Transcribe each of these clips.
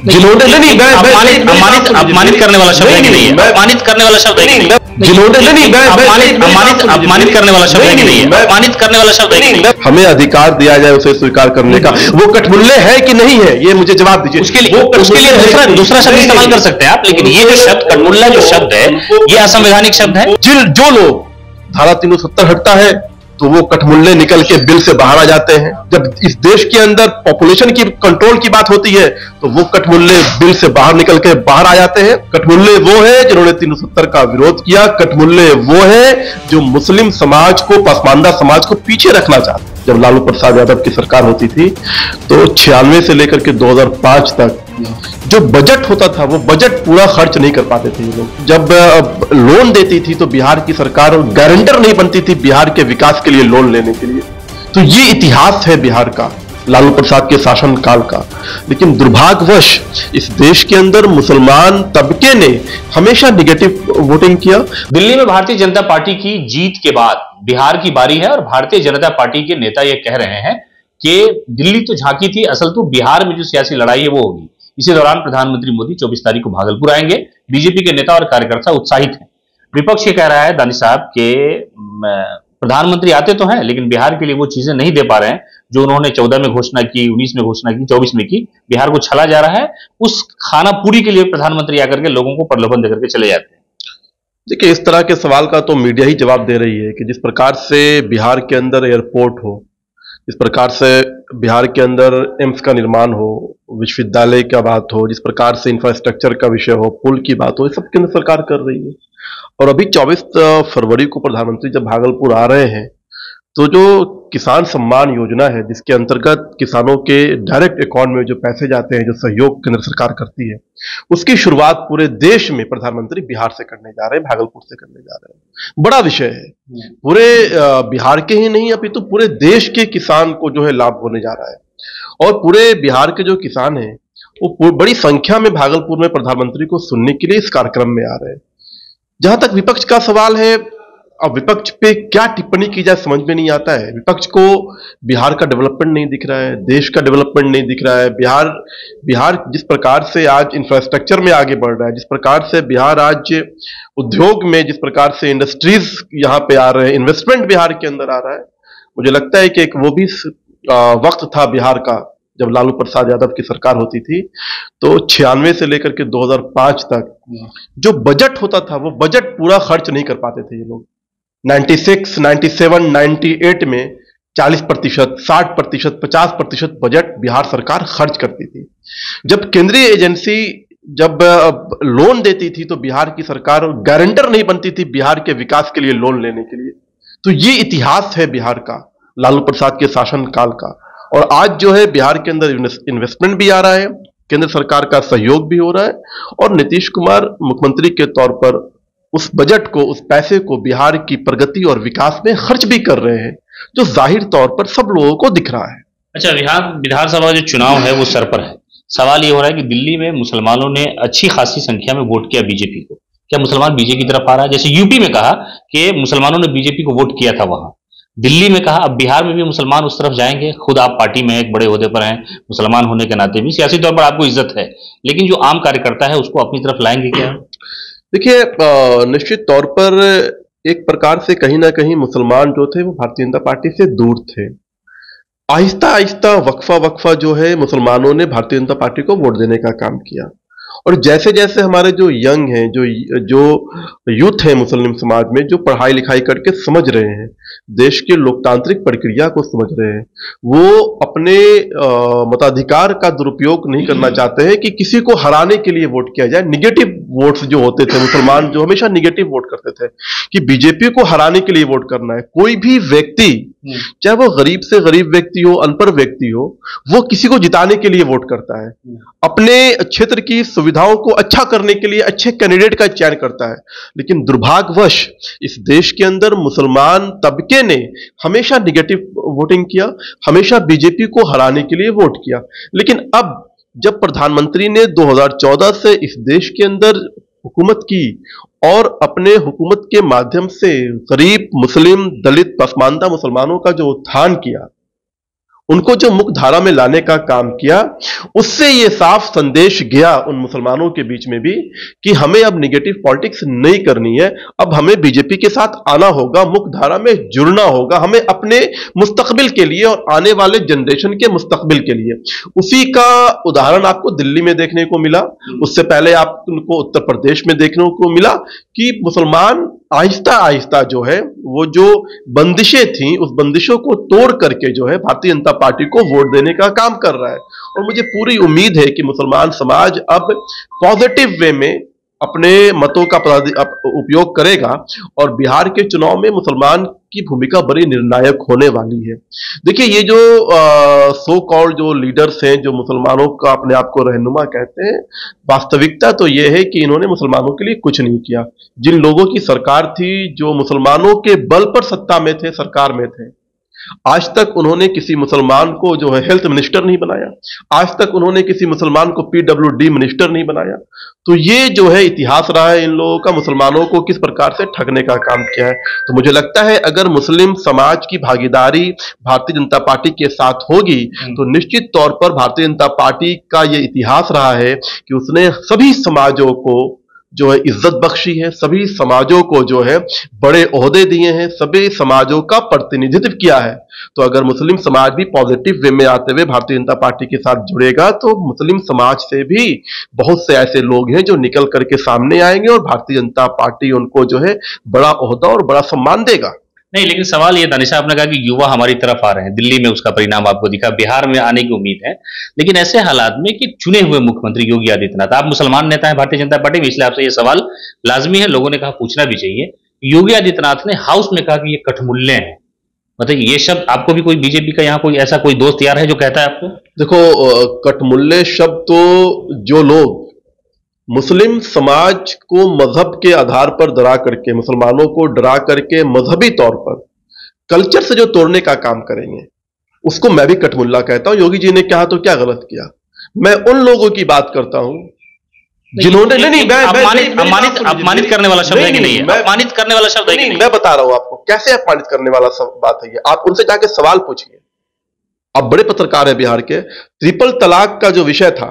जिन्होंने नहीं, अपमानित करने वाला शब्द है कि नहीं है? अपमानित करने वाला शब्द है कि नहीं? जिन्होंने नहीं, अपमानित करने वाला शब्द है कि नहीं है? अपमानित करने वाला शब्द है कि नहीं? हमें अधिकार दिया जाए उसे स्वीकार करने का। वो कठमुल्ले है कि नहीं है, ये मुझे जवाब दीजिए। उसके लिए दूसरा शब्द इस्तेमाल कर सकते हैं आप, लेकिन ये जो शब्द कठमुल्ला जो शब्द है, ये असंवैधानिक शब्द है। जो लोग धारा 370 हटता है तो वो कठमुल्ले निकल के बिल से बाहर आ जाते हैं। जब इस देश के अंदर पॉपुलेशन की कंट्रोल की बात होती है तो वो कठमुल्ले बिल से बाहर निकल के बाहर आ जाते हैं। कठमुल्ले वो है जिन्होंने 370 का विरोध किया। कठमुल्ले वो है जो मुस्लिम समाज को, पसमानदा समाज को पीछे रखना चाहते हैं। जब लालू प्रसाद यादव की सरकार होती थी तो 96 से लेकर के 2005 तक जो बजट होता था वो बजट पूरा खर्च नहीं कर पाते थे ये लोग। जब लोन देती थी तो बिहार की सरकार गारंटर नहीं बनती थी बिहार के विकास के लिए लोन लेने के लिए। तो ये इतिहास है बिहार का, लालू प्रसाद के शासनकाल का। लेकिन दुर्भाग्यवश इस देश के अंदर मुसलमान तबके ने हमेशा निगेटिव वोटिंग किया। दिल्ली में भारतीय जनता पार्टी की जीत के बाद बिहार की बारी है और भारतीय जनता पार्टी के नेता ये कह रहे हैं कि दिल्ली तो झांकी थी, असल तो बिहार में जो सियासी लड़ाई है वो होगी। इसी दौरान प्रधानमंत्री मोदी 24 तारीख को भागलपुर आएंगे। बीजेपी के नेता और कार्यकर्ता उत्साहित हैं। विपक्ष ये कह रहा है दानिश साहब के प्रधानमंत्री आते तो हैं लेकिन बिहार के लिए वो चीजें नहीं दे पा रहे हैं जो उन्होंने 14 में घोषणा की, 19 में घोषणा की, 24 में की। बिहार को छला जा रहा है। उस खाना पूरी के लिए प्रधानमंत्री आकर के लोगों को प्रलोभन देकर के चले जाते हैं। देखिए, इस तरह के सवाल का तो मीडिया ही जवाब दे रही है कि जिस प्रकार से बिहार के अंदर एयरपोर्ट हो, जिस प्रकार से बिहार के अंदर एम्स का निर्माण हो, विश्वविद्यालय का बात हो, जिस प्रकार से इंफ्रास्ट्रक्चर का विषय हो, पुल की बात हो, ये सब केंद्र सरकार कर रही है। और अभी 24 फरवरी को प्रधानमंत्री जब भागलपुर आ रहे हैं तो जो किसान सम्मान योजना है जिसके अंतर्गत किसानों के डायरेक्ट अकाउंट में जो पैसे जाते हैं, जो सहयोग केंद्र सरकार करती है, उसकी शुरुआत पूरे देश में प्रधानमंत्री बिहार से करने जा रहे हैं, भागलपुर से करने जा रहे हैं। बड़ा विषय है। पूरे बिहार के ही नहीं अपितु पूरे देश के किसान को जो है लाभ होने जा रहा है। और पूरे बिहार के जो किसान हैं वो बड़ी संख्या में भागलपुर में प्रधानमंत्री को सुनने के लिए इस कार्यक्रम में आ रहे हैं। जहां तक विपक्ष का सवाल है, अब विपक्ष पे क्या टिप्पणी की जाए समझ में नहीं आता है। विपक्ष को बिहार का डेवलपमेंट नहीं दिख रहा है, देश का डेवलपमेंट नहीं दिख रहा है। बिहार जिस प्रकार से आज इंफ्रास्ट्रक्चर में आगे बढ़ रहा है, जिस प्रकार से बिहार आज उद्योग में, जिस प्रकार से इंडस्ट्रीज यहाँ पे आ रहे हैं, इन्वेस्टमेंट बिहार के अंदर आ रहा है, मुझे लगता है कि एक वो भी वक्त था बिहार का जब लालू प्रसाद यादव की सरकार होती थी तो 96 से लेकर के 2005 तक जो बजट होता था वो बजट पूरा खर्च नहीं कर पाते थे ये लोग। 96, 97, 98 में 40%, 60%, 50% बजट बिहार सरकार खर्च करती थी। जब केंद्रीय एजेंसी जब लोन देती थी तो बिहार की सरकार गारंटर नहीं बनती थी बिहार के विकास के लिए लोन लेने के लिए। तो ये इतिहास है बिहार का, लालू प्रसाद के शासनकाल का। और आज जो है बिहार के अंदर इन्वेस्टमेंट भी आ रहा है, केंद्र सरकार का सहयोग भी हो रहा है और नीतीश कुमार मुख्यमंत्री के तौर पर उस बजट को, उस पैसे को बिहार की प्रगति और विकास में खर्च भी कर रहे हैं, जो जाहिर तौर पर सब लोगों को दिख रहा है। अच्छा, विधानसभा जो चुनाव है वो सर पर है। सवाल ये हो रहा है कि दिल्ली में मुसलमानों ने अच्छी खासी संख्या में वोट किया बीजेपी को। क्या मुसलमान बीजेपी की तरफ आ रहा है? जैसे यूपी में कहा कि मुसलमानों ने बीजेपी को वोट किया था, वहां दिल्ली में कहा अब बिहार में भी मुसलमान उस तरफ जाएंगे। खुद आप पार्टी में एक बड़े ओहदे पर हैं, मुसलमान होने के नाते भी सियासी तौर पर आपको इज्जत है, लेकिन जो आम कार्यकर्ता है उसको अपनी तरफ लाएंगे क्या? देखिए, निश्चित तौर पर एक प्रकार से कहीं ना कहीं मुसलमान जो थे वो भारतीय जनता पार्टी से दूर थे। आहिस्ता आहिस्ता वक्फा जो है मुसलमानों ने भारतीय जनता पार्टी को वोट देने का काम किया। और जैसे जैसे हमारे जो यंग हैं, जो यूथ है मुस्लिम समाज में, जो पढ़ाई लिखाई करके समझ रहे हैं, देश की लोकतांत्रिक प्रक्रिया को समझ रहे हैं, वो अपने मताधिकार का दुरुपयोग नहीं करना चाहते हैं कि किसी को हराने के लिए वोट किया जाए। निगेटिव वोट्स जो होते थे, मुसलमान जो हमेशा निगेटिव वोट करते थे कि बीजेपी को हराने के लिए वोट करना है। कोई भी व्यक्ति, चाहे वो गरीब से गरीब व्यक्ति हो, अनपढ़ व्यक्ति हो, वो किसी को जिताने के लिए वोट करता है, अपने क्षेत्र की सुविधाओं को अच्छा करने के लिए अच्छे कैंडिडेट का चयन करता है। लेकिन दुर्भाग्यवश इस देश के अंदर मुसलमान तबके ने हमेशा निगेटिव वोटिंग किया, हमेशा बीजेपी को हराने के लिए वोट किया। लेकिन अब जब प्रधानमंत्री ने 2014 से इस देश के अंदर हुकूमत की और अपने हुकूमत के माध्यम से गरीब, मुस्लिम, दलित, पसमानदा मुसलमानों का जो उत्थान किया, उनको जो मुख्य धारा में लाने का काम किया, उससे ये साफ संदेश गया उन मुसलमानों के बीच में भी कि हमें अब निगेटिव पॉलिटिक्स नहीं करनी है, अब हमें बीजेपी के साथ आना होगा, मुख्य धारा में जुड़ना होगा, हमें अपने मुस्तकबिल के लिए और आने वाले जनरेशन के मुस्तकबिल के लिए। उसी का उदाहरण आपको दिल्ली में देखने को मिला, उससे पहले आपको उत्तर प्रदेश में देखने को मिला कि मुसलमान आहिस्ता आहिस्ता जो है वो जो बंदिशें थी उस बंदिशों को तोड़ करके जो है भारतीय जनता पार्टी को वोट देने का काम कर रहा है। और मुझे पूरी उम्मीद है कि मुसलमान समाज अब पॉजिटिव वे में अपने मतों का उपयोग करेगा और बिहार के चुनाव में मुसलमान की भूमिका बड़ी निर्णायक होने वाली है। देखिए, ये जो सो कॉल्ड जो लीडर्स हैं जो मुसलमानों का अपने आप को रहनुमा कहते हैं, वास्तविकता तो ये है कि इन्होंने मुसलमानों के लिए कुछ नहीं किया। जिन लोगों की सरकार थी, जो मुसलमानों के बल पर सत्ता में थे, सरकार में थे, आज तक उन्होंने किसी मुसलमान को जो है हेल्थ मिनिस्टर नहीं बनाया, आज तक उन्होंने किसी मुसलमान को पीडब्ल्यूडी मिनिस्टर नहीं बनाया। तो ये जो है इतिहास रहा है इन लोगों का, मुसलमानों को किस प्रकार से ठगने का काम किया है। तो मुझे लगता है अगर मुस्लिम समाज की भागीदारी भारतीय जनता पार्टी के साथ होगी तो निश्चित तौर पर भारतीय जनता पार्टी का ये इतिहास रहा है कि उसने सभी समाजों को जो है इज्जत बख्शी है, सभी समाजों को जो है बड़े ओहदे दिए हैं, सभी समाजों का प्रतिनिधित्व किया है। तो अगर मुस्लिम समाज भी पॉजिटिव वे में आते हुए भारतीय जनता पार्टी के साथ जुड़ेगा तो मुस्लिम समाज से भी बहुत से ऐसे लोग हैं जो निकल करके सामने आएंगे और भारतीय जनता पार्टी उनको जो है बड़ा ओहदा और बड़ा सम्मान देगा। नहीं, लेकिन सवाल ये दानिश आपने कहा कि युवा हमारी तरफ आ रहे हैं, दिल्ली में उसका परिणाम आपको दिखा, बिहार में आने की उम्मीद है, लेकिन ऐसे हालात में कि चुने हुए मुख्यमंत्री योगी आदित्यनाथ, आप मुसलमान नेता हैं भारतीय जनता पार्टी में, इसलिए आपसे ये सवाल लाजमी है, लोगों ने कहा पूछना भी चाहिए। योगी आदित्यनाथ ने हाउस में कहा कि ये कठमुल्ले हैं, मतलब ये शब्द आपको भी कोई बीजेपी का यहाँ कोई ऐसा कोई दोस्त यार है जो कहता है आपको? देखो, कठमुल्ले शब्द तो जो लोग मुस्लिम समाज को मजहब के आधार पर डरा करके, मुसलमानों को डरा करके मजहबी तौर पर कल्चर से जो तोड़ने का काम करेंगे उसको मैं भी कठमुल्ला कहता हूं। योगी जी ने कहा तो क्या गलत किया? मैं उन लोगों की बात करता हूं जिन्होंने अपमानित करने वाला शब्द है कि नहीं है? अपमानित करने वाला शब्द है कि नहीं? मैं बता रहा हूं आपको कैसे अपमानित करने वाला बात है ये। आप उनसे जाके सवाल पूछिए, आप बड़े पत्रकार हैं बिहार के। ट्रिपल तलाक का जो विषय था,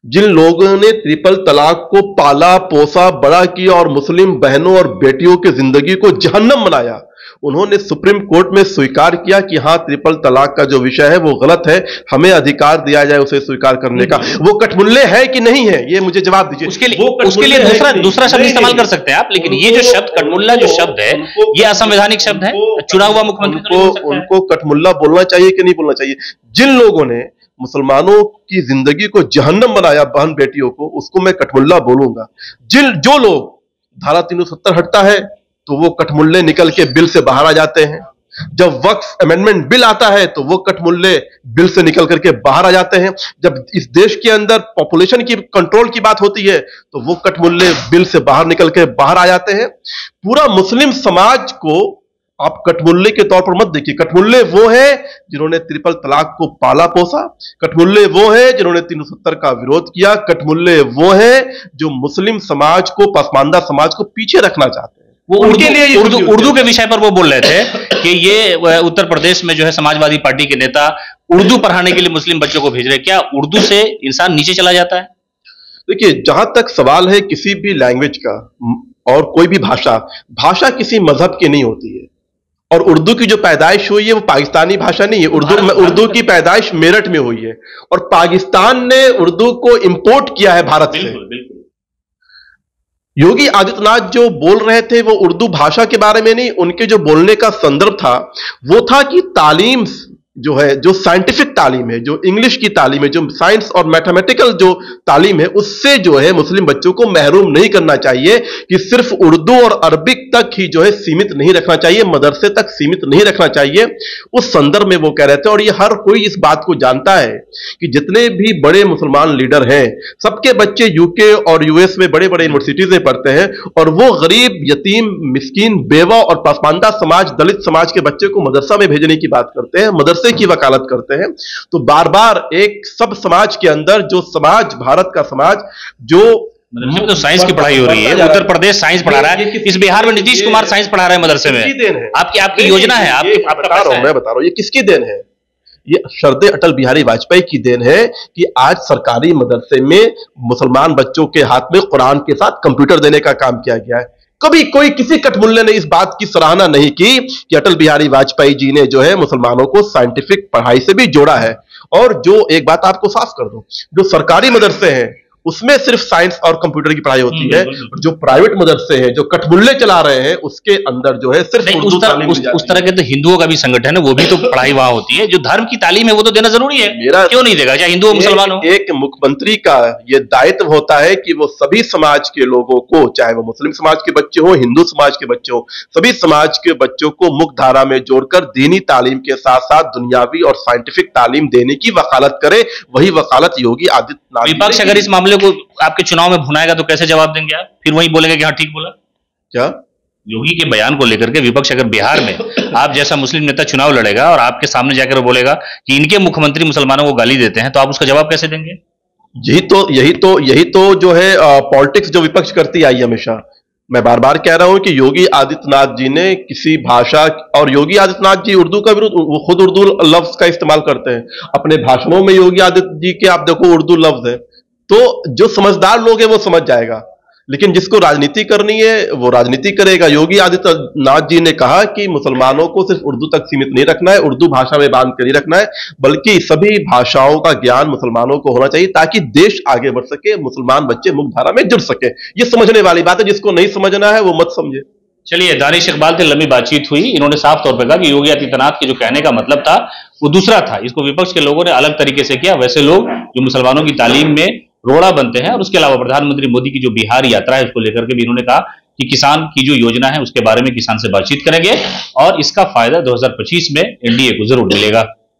जिन लोगों ने ट्रिपल तलाक को पाला पोसा बड़ा किया और मुस्लिम बहनों और बेटियों की जिंदगी को जहन्नम बनाया, उन्होंने सुप्रीम कोर्ट में स्वीकार किया कि हां, ट्रिपल तलाक का जो विषय है वो गलत है, हमें अधिकार दिया जाए उसे स्वीकार करने का। वो कठमुल्ले है कि नहीं है, ये मुझे जवाब दीजिए। उसके लिए दूसरा शब्द इस्तेमाल कर सकते हैं आप, लेकिन ये जो शब्द कठमुल्ला जो शब्द है ये असंवैधानिक शब्द है। चुना हुआ मुख्यमंत्री उनको कठमुल्ला बोलना चाहिए कि नहीं बोलना चाहिए? जिन लोगों ने मुसलमानों की जिंदगी को जहन्नम बनाया, बहन बेटियों को, उसको मैं कठमुल्ला बोलूंगा। जो लोग धारा 370 हटता है तो वो कठमुल्ले निकल के बिल से बाहर आ जाते हैं। जब वक्फ अमेंडमेंट बिल आता है तो वो कठमुल्ले बिल से निकल करके बाहर आ जाते हैं। जब इस देश के अंदर पॉपुलेशन की कंट्रोल की बात होती है तो वो कठमुल्ले बिल से बाहर निकल के बाहर आ जाते हैं। पूरा मुस्लिम समाज को आप कठमुल्ले के तौर पर मत देखिए। कठमुल्ले वो है जिन्होंने ट्रिपल तलाक को पाला पोसा, कठमुल्ले वो है जिन्होंने 370 का विरोध किया, कठमुल्ले वो है जो मुस्लिम समाज को, पसमानदा समाज को पीछे रखना चाहते हैं। वो उनके लिए उर्दू के विषय पर वो बोल रहे थे कि ये उत्तर प्रदेश में जो है समाजवादी पार्टी के नेता उर्दू पढ़ाने के लिए मुस्लिम बच्चों को भेज रहे। क्या उर्दू से इंसान नीचे चला जाता है? देखिए, जहां तक सवाल है किसी भी लैंग्वेज का और कोई भी भाषा किसी मजहब की नहीं होती है। और उर्दू की जो पैदाइश हुई है वो पाकिस्तानी भाषा नहीं है। उर्दू की पैदाइश मेरठ में हुई है और पाकिस्तान ने उर्दू को इंपोर्ट किया है भारत से। योगी आदित्यनाथ जो बोल रहे थे वो उर्दू भाषा के बारे में नहीं, उनके जो बोलने का संदर्भ था वो था कि तालीम जो है, जो साइंटिफिक तालीम है, जो इंग्लिश की तालीम है, जो साइंस और मैथमेटिकल जो तालीम है, उससे जो है मुस्लिम बच्चों को महरूम नहीं करना चाहिए कि सिर्फ उर्दू और अरबिक तक ही जो है सीमित नहीं रखना चाहिए, मदरसे तक सीमित नहीं रखना चाहिए। उस संदर्भ में वो कह रहे थे। और ये हर कोई इस बात को जानता है कि जितने भी बड़े मुसलमान लीडर हैं सबके बच्चे यूके और यूएस में बड़े बड़े यूनिवर्सिटीज में पढ़ते हैं और वो गरीब, यतीम, मिस्कीन, बेवा और पसमानदा समाज, दलित समाज के बच्चे को मदरसा में भेजने की बात करते हैं, मदरसे की वकालत करते हैं। तो बार बार एक सब समाज के अंदर जो समाज, भारत का समाज जो तो साइंस की पढ़ाई हो रही है, उत्तर प्रदेश साइंस पढ़ा रहा है, इस बिहार में नीतीश कुमार साइंस पढ़ा रहे हैं मदरसे में। आपकी योजना है, मैं बता रहा हूं ये किसकी देन है? ये श्रद्धेय अटल बिहारी वाजपेयी की देन है कि आज सरकारी मदरसे में मुसलमान बच्चों के हाथ में कुरान के साथ कंप्यूटर देने का काम किया गया है। कभी कोई किसी कटमुल्ले ने इस बात की सराहना नहीं की कि अटल बिहारी वाजपेयी जी ने जो है मुसलमानों को साइंटिफिक पढ़ाई से भी जोड़ा है। और जो एक बात आपको साफ कर दूं, जो सरकारी मदरसे हैं उसमें सिर्फ साइंस और कंप्यूटर की पढ़ाई होती है, जो प्राइवेट मदरसे हैं जो कठमुल्ले चला रहे हैं उसके अंदर जो है सिर्फ उर्दू तालीम दी जाती है। उस तरह के तो हिंदुओं का भी संगठन है, वो भी तो पढ़ाई वहां होती है। जो धर्म की तालीम है वो तो देना जरूरी है, क्यों नहीं देगा, चाहे हिंदू हो मुसलमान हो। एक मुख्यमंत्री का ये दायित्व होता है कि वो सभी समाज के लोगों को, चाहे वो मुस्लिम समाज के बच्चे हो, हिंदू समाज के बच्चे हो, सभी समाज के बच्चों को मुख्य धारा में जोड़कर दीनी तालीम के साथ साथ दुनियावी और साइंटिफिक तालीम देने की वकालत करे। वही वकालत योगी आदित्यनाथ। विपक्ष अगर इस मामले को आपके चुनाव में भुनाएगा तो कैसे जवाब देंगे आप? फिर वही बोलेंगे कि हाँ ठीक बोला। क्या योगी के बयान को लेकर के विपक्ष अगर बिहार में आप जैसा मुस्लिम नेता चुनाव लड़ेगा और आपके सामने जाकर बोलेगा कि इनके मुख्यमंत्री मुसलमानों को गाली देते हैं, तो आप उसका जवाब कैसे देंगे? यही तो जो है पॉलिटिक्स जो विपक्ष करती आई हमेशा। मैं बार बार कह रहा हूं कि योगी आदित्यनाथ जी ने किसी भाषा, और योगी आदित्यनाथ जी उर्दू का विरोध, वो खुद उर्दू लफ्ज का इस्तेमाल करते हैं अपने भाषणों में। योगी आदित्य जी के आप देखो उर्दू लफ्ज है, तो जो समझदार लोग हैं वो समझ जाएगा, लेकिन जिसको राजनीति करनी है वो राजनीति करेगा। योगी आदित्यनाथ जी ने कहा कि मुसलमानों को सिर्फ उर्दू तक सीमित नहीं रखना है, उर्दू भाषा में बांध कर नहीं रखना है, बल्कि सभी भाषाओं का ज्ञान मुसलमानों को होना चाहिए ताकि देश आगे बढ़ सके, मुसलमान बच्चे मुख्य धारा में जुड़ सके। ये समझने वाली बात है, जिसको नहीं समझना है वो मत समझे। चलिए, दानिश इकबाल से लंबी बातचीत हुई, इन्होंने साफ तौर पर कहा कि योगी आदित्यनाथ के जो कहने का मतलब था वो दूसरा था, इसको विपक्ष के लोगों ने अलग तरीके से किया। वैसे लोग जो मुसलमानों की तालीम में रोड़ा बनते हैं। और उसके अलावा प्रधानमंत्री मोदी की जो बिहार यात्रा है उसको लेकर के भी इन्होंने कहा कि किसान की जो योजना है उसके बारे में किसान से बातचीत करेंगे और इसका फायदा 2025 में एनडीए को जरूर मिलेगा।